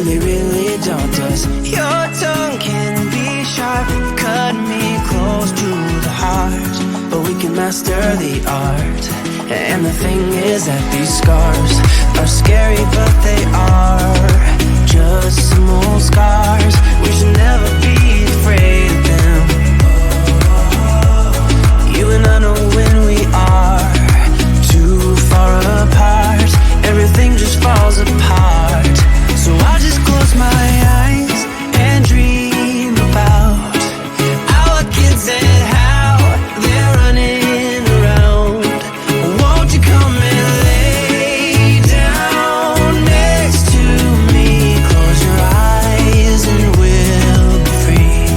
really, really daunt us. Your tongue can be sharp, cut me close to the heart, but we can master the art. And the thing is that these scars are scary, but they are just some old scars. We should never be afraid of them. You and I know when we are too far apart, everything just falls apart. So I just close my eyes and dream about our kids and how they're running around. Won't you come and lay down next to me? Close your eyes and we'll be free.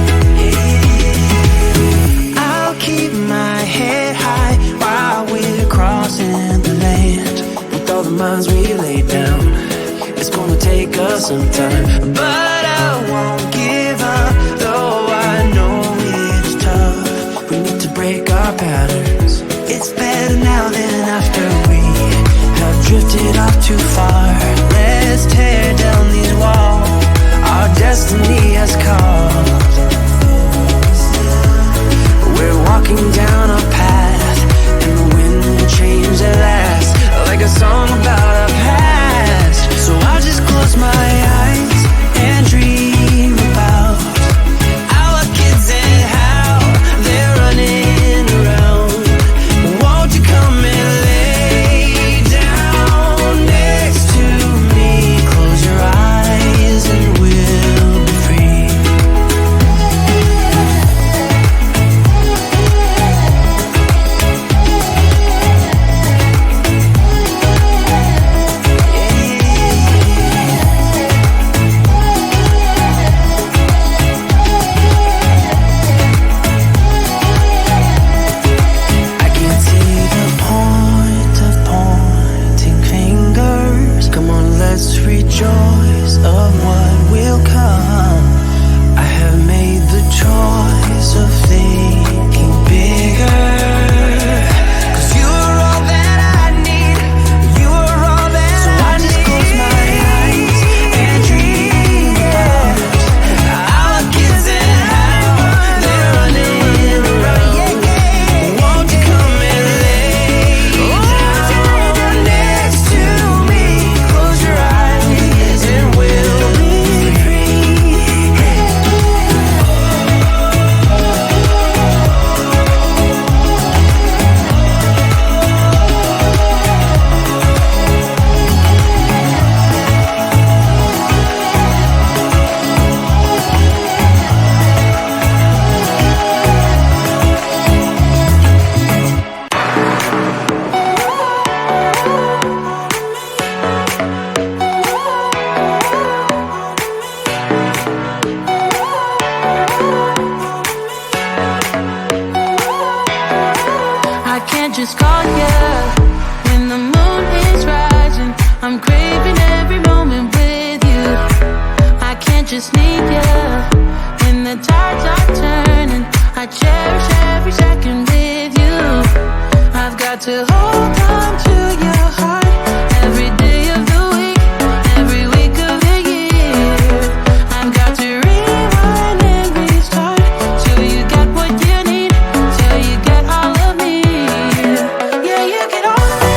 I'll keep my head high while we're crossing the land. With all the minds we lay down, it's gonna take us some time, but I won't give up, though I know it's tough. We need to break our patterns. It's better now than after we have drifted off too far. Let's tear down these walls our destiny has called. We're walking down a path, and the wind will change at last, like a song about our past. So I'll just close my eyes and dream about our kids and how they're running around. Won't you come and lay down next to me? Close your eyes and we'll be free. I can see the point of pointing fingers. Come on, let's rejoice of what will come. I have made the choice of thinking bigger. 'Cause you're all that I need. You're all that so I just close my eyes and dream about our kids and how they're running around. Won't you come and lay down next to me? Close your eyes and we'll be free. I can't just call you when the moon is rising. I'm craving every moment with you. I can't just need you when the tides are turning. I cherish every second with you. I've got to hold on to your heart every day of the week, every week of the year. I've got to rewind and restart till you get what you need, till you get all of me. Yeah, you get all of me,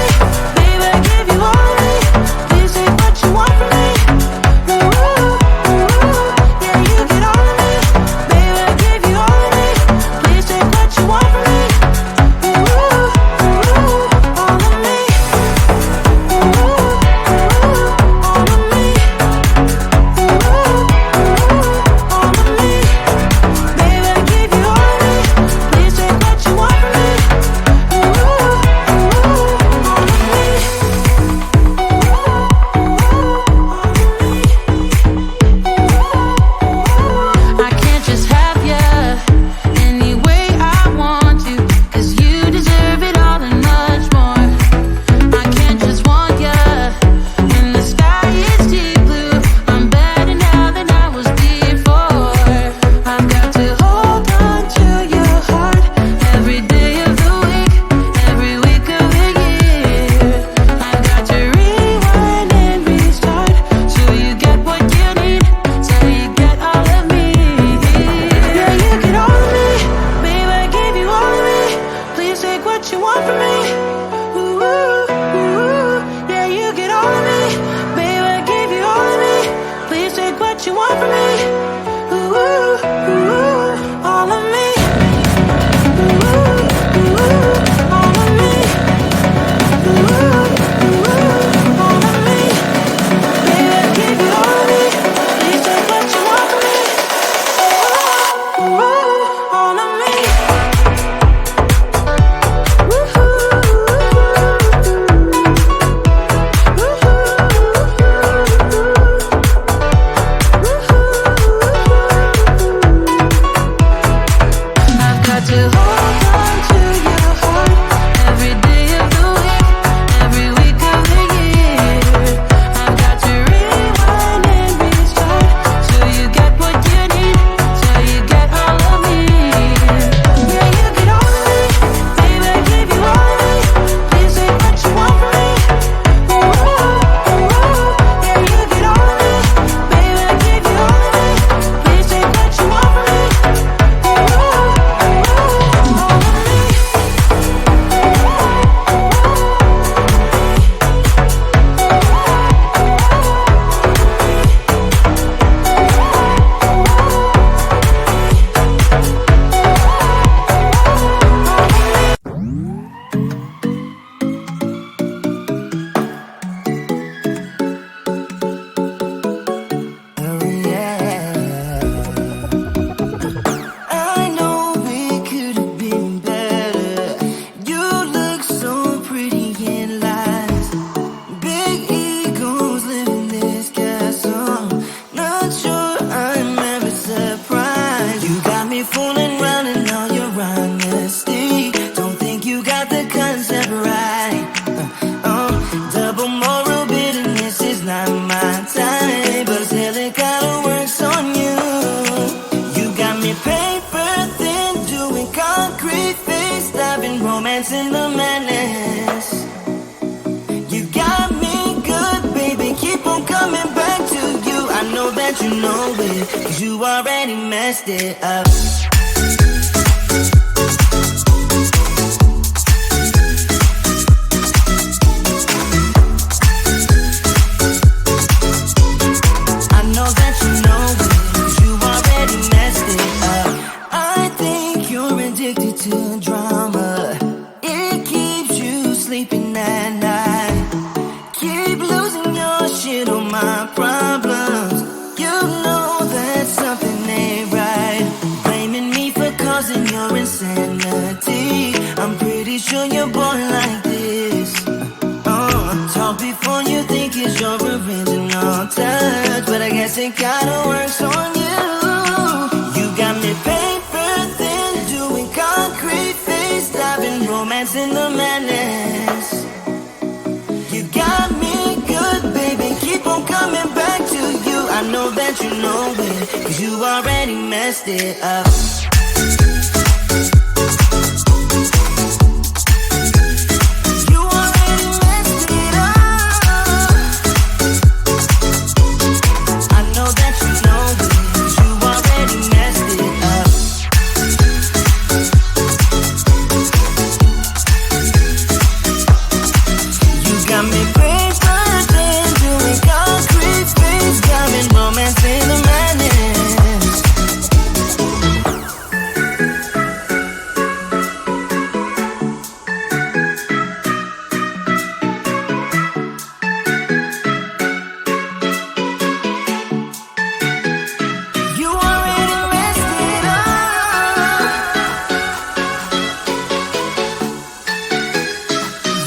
baby, I give you all of me. Please take what you want from me. Ooh, ooh, yeah, you get all of me, baby, I give you all of me. Please take what you want from me. Ooh, ooh, all of me. take what you want from me. Ooh, ooh, yeah, you get all of me. Babe, I give you all of me. Please take what you want from me. Ooh, ooh, all of me. Ooh, ooh, all of me. Ooh, ooh, all of me. Babe, I give you all of me. Please take what you want from me. Ooh, ooh, all of me. I've got to hold on to your heart every day of the week, every week of the year. I've got to rewind and restart till you get what you need, till you get all of me. Yeah, you get all of me, baby, I give you all of me. Please take what you want from me. Ooh, ooh, yeah, you get all of me, baby, I give you all of me. Please take what you want from me. I know we could have been better. You look so pretty in lies. Big egos live in this castle. Not sure I'm ever surprised. You got me fooling around in all your honesty. Don't think you got the concept right. Double moral bitterness is not my type, but still it kinda works on you. You got me paper thin, doing concrete face, stopping romance in the madness. You got me good, baby, keep on coming back to you. I know that you know it, 'cause you already messed it up. I know that you know it, 'cause you already messed it up. I think you're addicted to drama. It keeps you sleeping at night. Keep losing your shit on my problems. You know that something ain't right. Blaming me for causing your insanity. I'm pretty sure you're born like this. Talk before you think it's your original touch, but I guess it kinda works on you. You got me paper thin, doing concrete face, stopping romance in the madness. You got me good, baby, keep on coming back to you. I know that you know it, 'cause you already messed it up. You already messed it up. I know that you know it, 'cause you already messed it up. You got me paper thin, doing concrete face, got me romance in the madness. You already messed it up.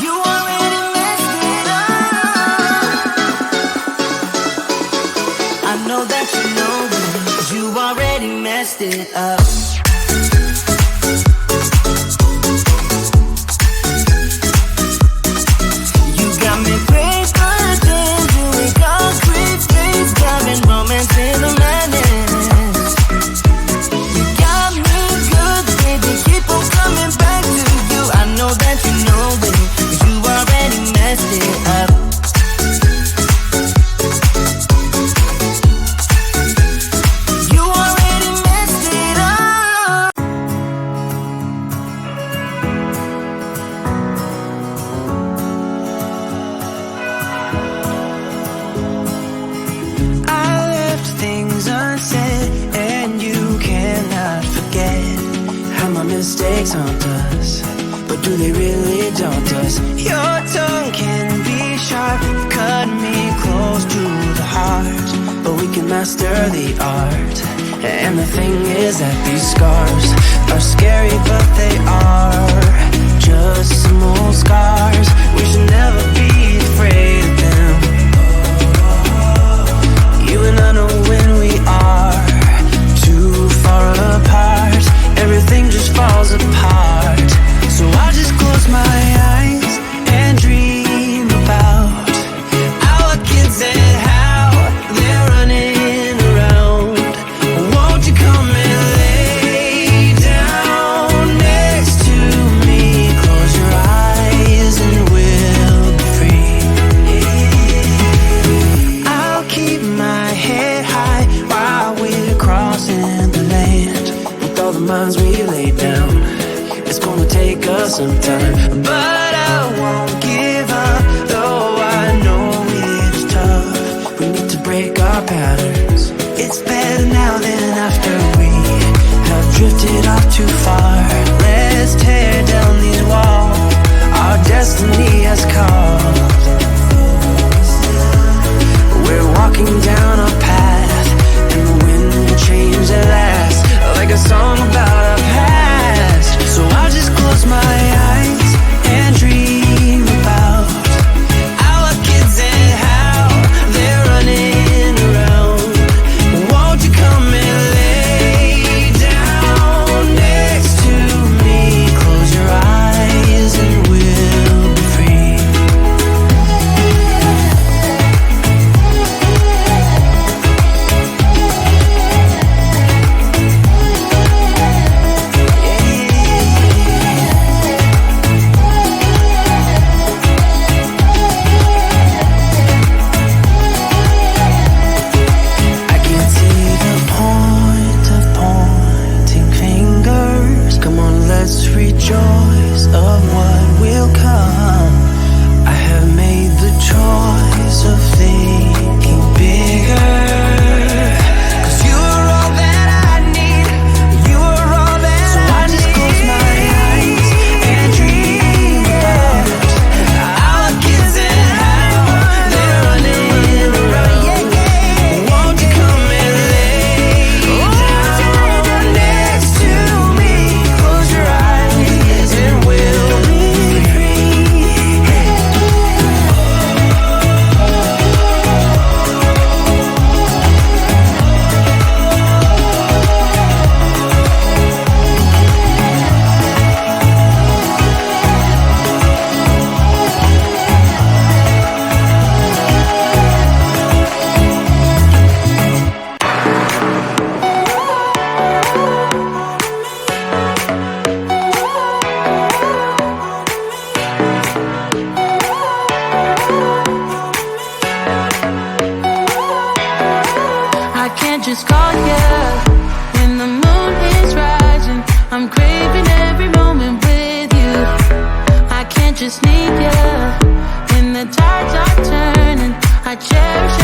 You already messed it up. I know that you know it, 'cause you already messed it up. You got me paper thin, doing concrete face, got me romance in the madness. You got me good, baby, keep on coming back to you. I know that you know it, 'cause you already messed it up. You already messed it up. do they really daunt us? Your tongue can be sharp, cut me close to the heart, but we can master the art. And the thing is that these scars are scary, but they are just some old scars. We should never be afraid of them. You and I know when we are too far apart, everything just falls apart. So I'll just close my eyes and dream about our kids and how they're running around. Won't you come and lay down next to me? Close your eyes and we'll be free. I'll keep my head high while we're crossing the land. With all the minds we laid down, it's gonna take us some time, but I won't give up, though I know it's tough. We need to break our patterns. It's better now than after we have drifted off too far. Let's tear down these walls our destiny has called. We're walking down a path, and the wind will change at last, like a song about our past. So I'll just close my eyes and dream about our kids and how they're running around. Won't you come and lay down next to me? Close your eyes and we'll be free. I can't see the point of pointing fingers. Come on, let's rejoice of what will come. I have made the choice of thinking bigger. 'Cause you're all that I need. You're all that so I just close my eyes and dream about our kids and how they're running around. Won't you come and lay down next to me? Close your eyes and we'll be free. I can't just call you when the moon is rising. I'm craving every moment with you. I can't just need you when the tides are turning. I cherish